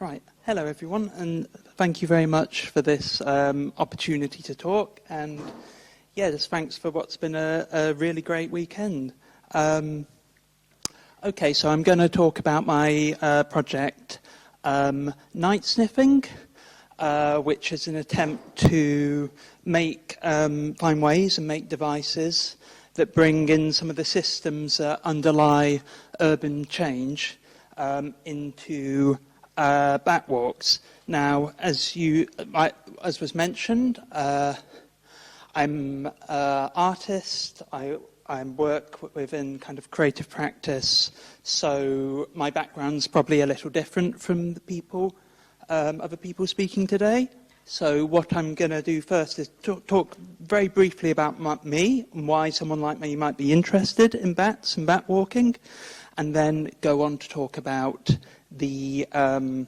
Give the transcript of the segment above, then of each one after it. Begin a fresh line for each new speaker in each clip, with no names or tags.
Right. Hello, everyone, and thank you very much for this opportunity to talk. And yeah, just thanks for what's been a really great weekend. Okay, so I'm going to talk about my project, Nightsniffing, which is an attempt to find ways and make devices that bring in some of the systems that underlie urban change into bat walks. Now, as was mentioned, I'm an artist. I work within kind of creative practice, so my background's probably a little different from the other people speaking today. So what I'm going to do first is talk very briefly about me and why someone like me might be interested in bats and bat walking, and then go on to talk about the kind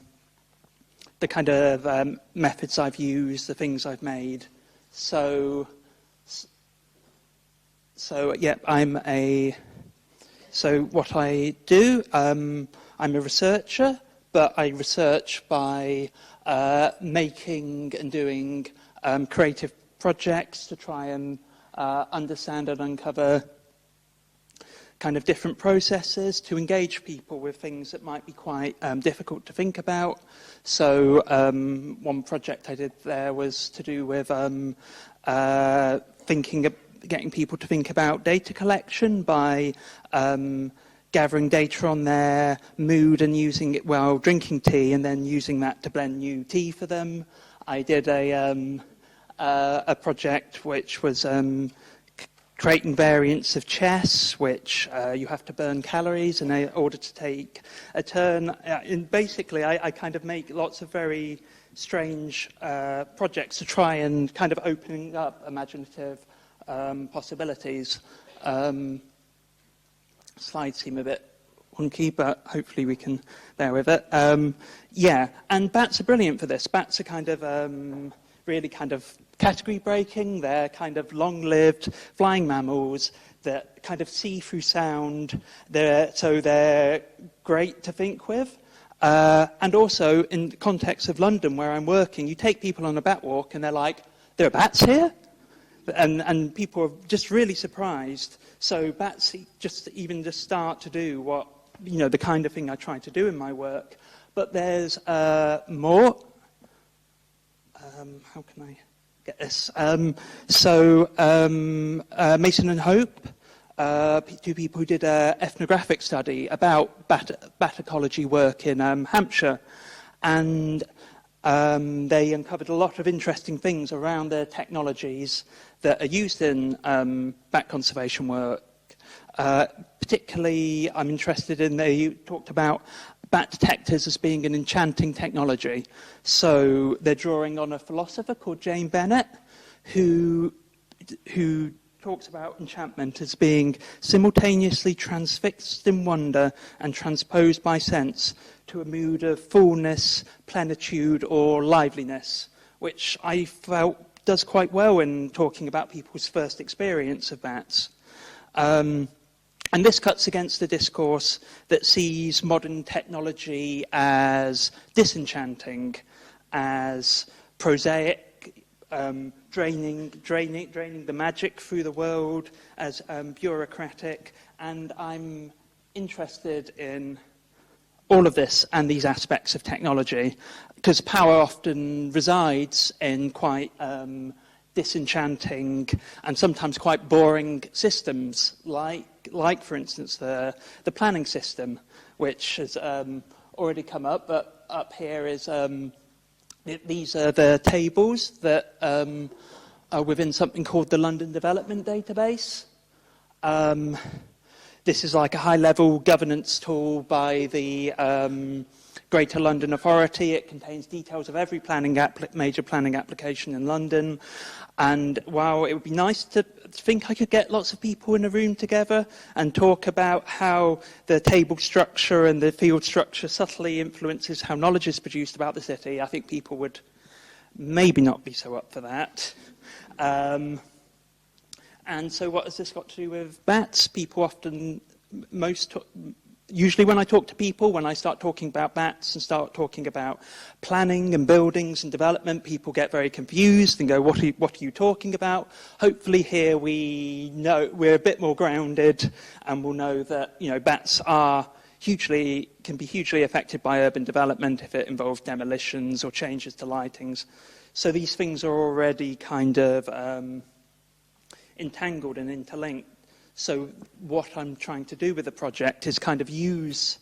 of methods I've used, the things I've made. So yeah, so what I do, I'm a researcher, but I research by making and doing creative projects to try and understand and uncover kind of different processes to engage people with things that might be quite difficult to think about. So one project I did there was to do with getting people to think about data collection by gathering data on their mood and using it while drinking tea, and then using that to blend new tea for them. I did a project which was creating variants of chess, which you have to burn calories in order to take a turn. And basically, I kind of make lots of very strange projects to try and kind of opening up imaginative possibilities. Slides seem a bit wonky, but hopefully we can bear with it. Yeah, and bats are brilliant for this. Bats are kind of really kind of category breaking. They're kind of long-lived flying mammals that kind of see through sound. So they're great to think with. And also, in the context of London, where I'm working, you take people on a bat walk and they're like, there are bats here? And people are just really surprised. So bats just start to do what, the kind of thing I try to do in my work. But there's more. How can I get this? Mason and Hope, two people who did an ethnographic study about bat ecology work in Hampshire. And they uncovered a lot of interesting things around the technologies that are used in bat conservation work. Particularly, I'm interested in, they talked about bat detectors as being an enchanting technology. So they're drawing on a philosopher called Jane Bennett, who talks about enchantment as being simultaneously transfixed in wonder and transposed by sense to a mood of fullness, plenitude, or liveliness, which I felt does quite well in talking about people's first experience of bats. And this cuts against the discourse that sees modern technology as disenchanting, as prosaic, draining the magic through the world, as bureaucratic. And I'm interested in all of this and these aspects of technology, because power often resides in quite disenchanting and sometimes quite boring systems, like for instance the planning system, which has already come up. But up here is these are the tables that are within something called the London Development Database. This is like a high-level governance tool by the Greater London Authority. It contains details of every major planning application in London. And while it would be nice to think I could get lots of people in a room together and talk about how the table structure and the field structure subtly influences how knowledge is produced about the city, I think people would maybe not be so up for that. And so what has this got to do with bats? People often, usually when I talk to people, when I start talking about bats and start talking about planning and buildings and development, people get very confused and go, what are you talking about? Hopefully here we're a bit more grounded, and we'll know that, bats can be hugely affected by urban development if it involves demolitions or changes to lightings. So these things are already kind of entangled and interlinked. So what I'm trying to do with the project is kind of use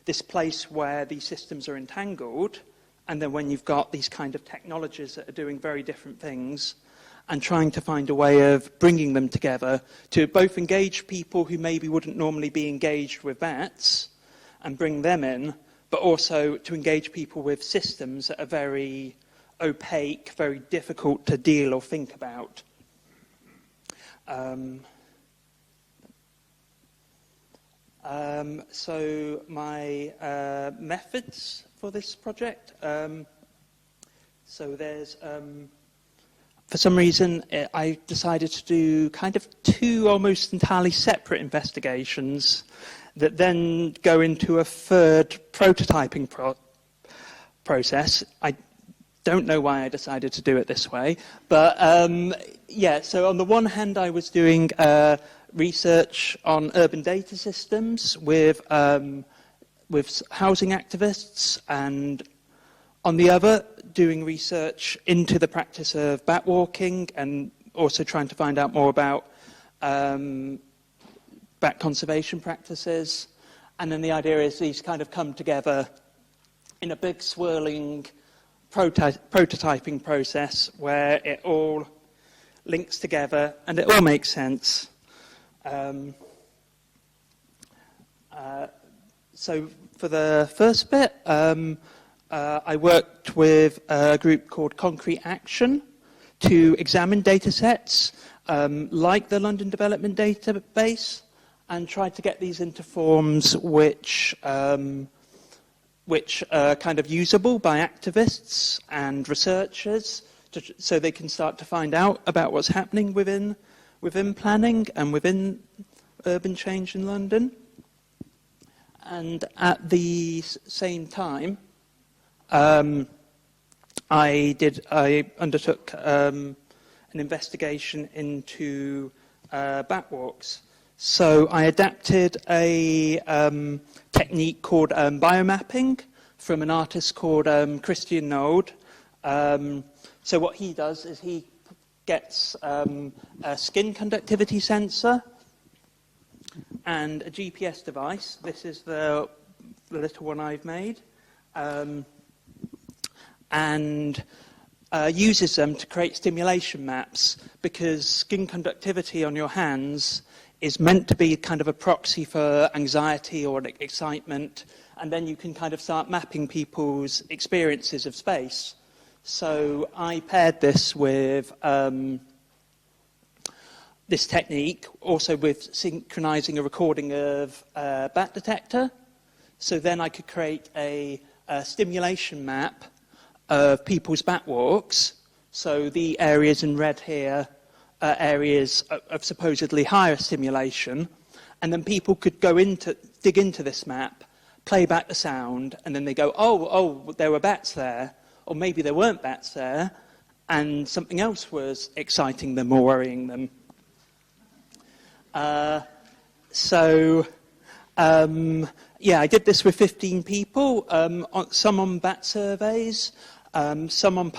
this place where these systems are entangled, and then when you've got these kind of technologies that are doing very different things, and trying to find a way of bringing them together to both engage people who maybe wouldn't normally be engaged with bats and bring them in, but also to engage people with systems that are very opaque, very difficult to deal or think about. So my methods for this project. So there's, for some reason, I decided to do kind of two almost entirely separate investigations that then go into a third prototyping process. I don't know why I decided to do it this way, but so on the one hand I was doing research on urban data systems with housing activists, and on the other doing research into the practice of bat walking and also trying to find out more about bat conservation practices. And then the idea is these kind of come together in a big swirling prototyping process where it all links together and it all makes sense. So for the first bit, I worked with a group called Concrete Action to examine data sets like the London Development Database and tried to get these into forms which are kind of usable by activists and researchers so they can start to find out about what's happening within planning and within urban change in London. And at the same time, I undertook an investigation into bat walks. So I adapted a technique called biomapping from an artist called Christian Node. So what he does is he gets a skin conductivity sensor and a GPS device. This is the little one I've made. And uses them to create stimulation maps, because skin conductivity on your hands is meant to be kind of a proxy for anxiety or excitement, and then you can kind of start mapping people's experiences of space. So I paired this with this technique, also with synchronizing a recording of a bat detector. So then I could create a stimulation map of people's bat walks. So the areas in red here are areas of supposedly higher stimulation, and then people could dig into this map, play back the sound, and then they go, oh, there were bats there, or maybe there weren't bats there, and something else was exciting them or worrying them. I did this with 15 people, some on bat surveys, some on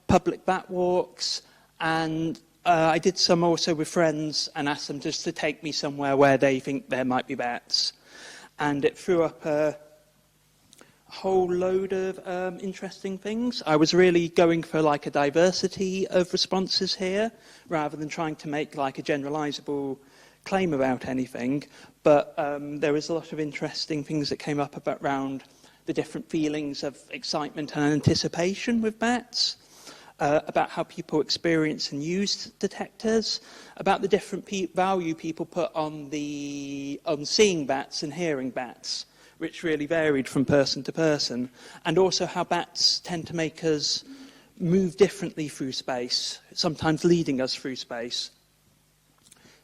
public bat walks, and I did some also with friends and asked them just to take me somewhere where they think there might be bats. And it threw up a whole load of interesting things. I was really going for like a diversity of responses here, rather than trying to make like a generalizable claim about anything. But there was a lot of interesting things that came up around the different feelings of excitement and anticipation with bats, about how people experience and use detectors, about the different value people put on seeing bats and hearing bats, which really varied from person to person, and also how bats tend to make us move differently through space, sometimes leading us through space.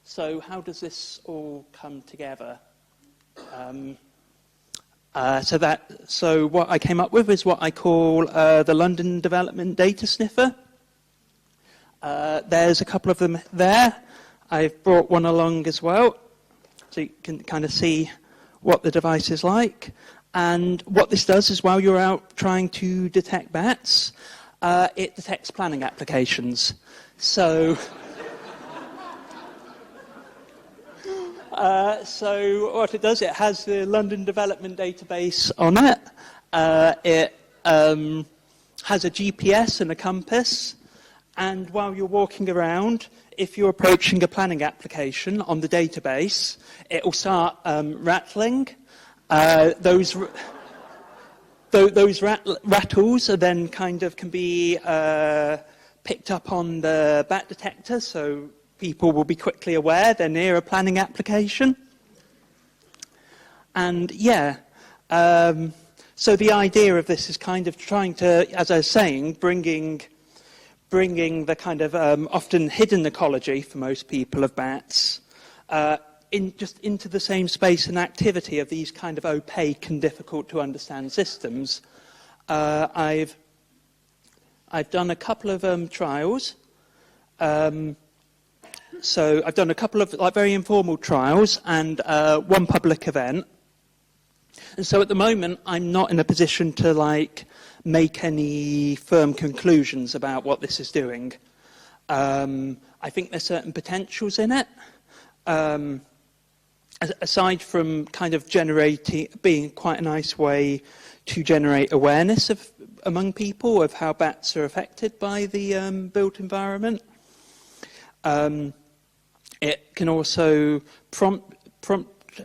So how does this all come together? So what I came up with is what I call the London Development Data Sniffer. There's a couple of them there. I've brought one along as well, so you can kind of see what the device is like. And what this does is while you're out trying to detect bats, it detects planning applications. So, so what it does, it has the London Development Database on it. It has a GPS and a compass. And while you're walking around, if you're approaching a planning application on the database, it will start rattling. Those rattles are then kind of can be picked up on the bat detector, so people will be quickly aware they're near a planning application. And yeah, so the idea of this is kind of trying to, as I was saying, bringing the kind of often hidden ecology for most people of bats into the same space and activity of these kind of opaque and difficult to understand systems. I've done a couple of trials. So I've done a couple of very informal trials and one public event. And so at the moment, I'm not in a position to make any firm conclusions about what this is doing. I think there's certain potentials in it. Aside from kind of being quite a nice way to generate awareness among people of how bats are affected by the built environment. It can also prompt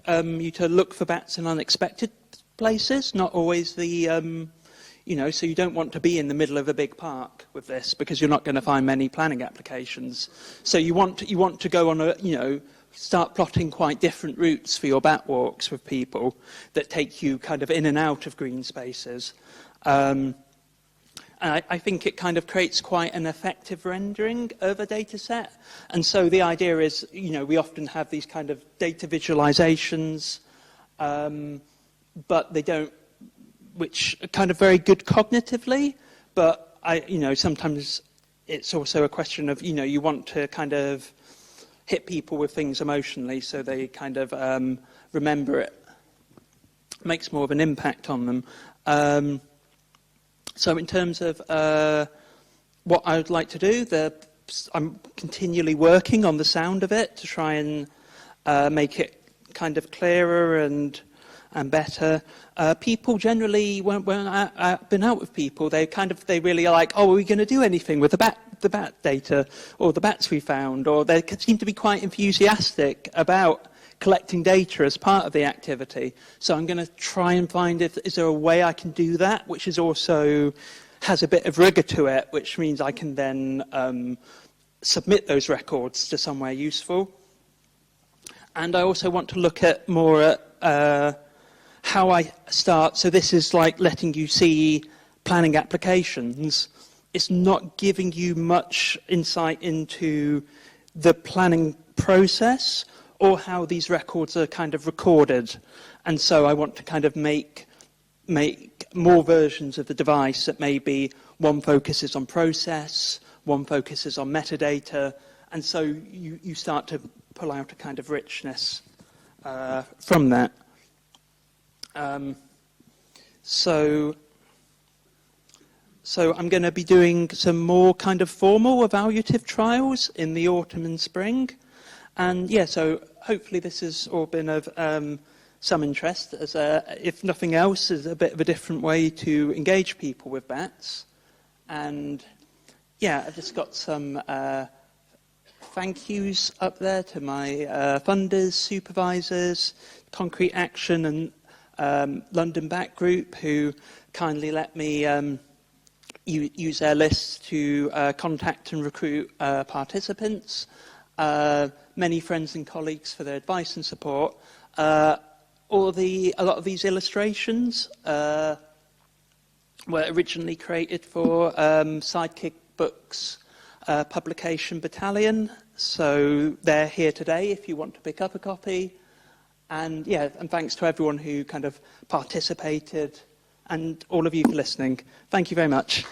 you to look for bats in unexpected places, not always the, so you don't want to be in the middle of a big park with this because you're not going to find many planning applications. So you want to go on start plotting quite different routes for your bat walks with people that take you kind of in and out of green spaces. And I think it kind of creates quite an effective rendering of a data set. And so the idea is, we often have these kind of data visualizations, but they don't, which are kind of very good cognitively, but sometimes it's also a question of, you want to kind of hit people with things emotionally so they kind of remember it. Makes more of an impact on them. So in terms of what I would like to do, I'm continually working on the sound of it to try and make it kind of clearer and better. People generally, when I've been out with people, they really are like, oh, are we going to do anything with the bat data or the bats we found? Or they seem to be quite enthusiastic about collecting data as part of the activity. So I'm going to try and find is there a way I can do that, which is also has a bit of rigor to it, which means I can then submit those records to somewhere useful. And I also want to look at more at how I start. So this is like letting you see planning applications. It's not giving you much insight into the planning process or how these records are kind of recorded. And so I want to kind of make more versions of the device that maybe one focuses on process, one focuses on metadata, and so you start to pull out a kind of richness from that. So I'm going to be doing some more kind of formal evaluative trials in the autumn and spring. And yeah, so hopefully this has all been of some interest, as if nothing else, is a bit of a different way to engage people with bats. And yeah, I've just got some thank yous up there to my funders, supervisors, Concrete Action and London Bat Group, who kindly let me use their lists to contact and recruit participants. Many friends and colleagues for their advice and support. A lot of these illustrations were originally created for Sidekick Books Publication Battalion, so they're here today if you want to pick up a copy. And yeah, and thanks to everyone who kind of participated and all of you for listening. Thank you very much.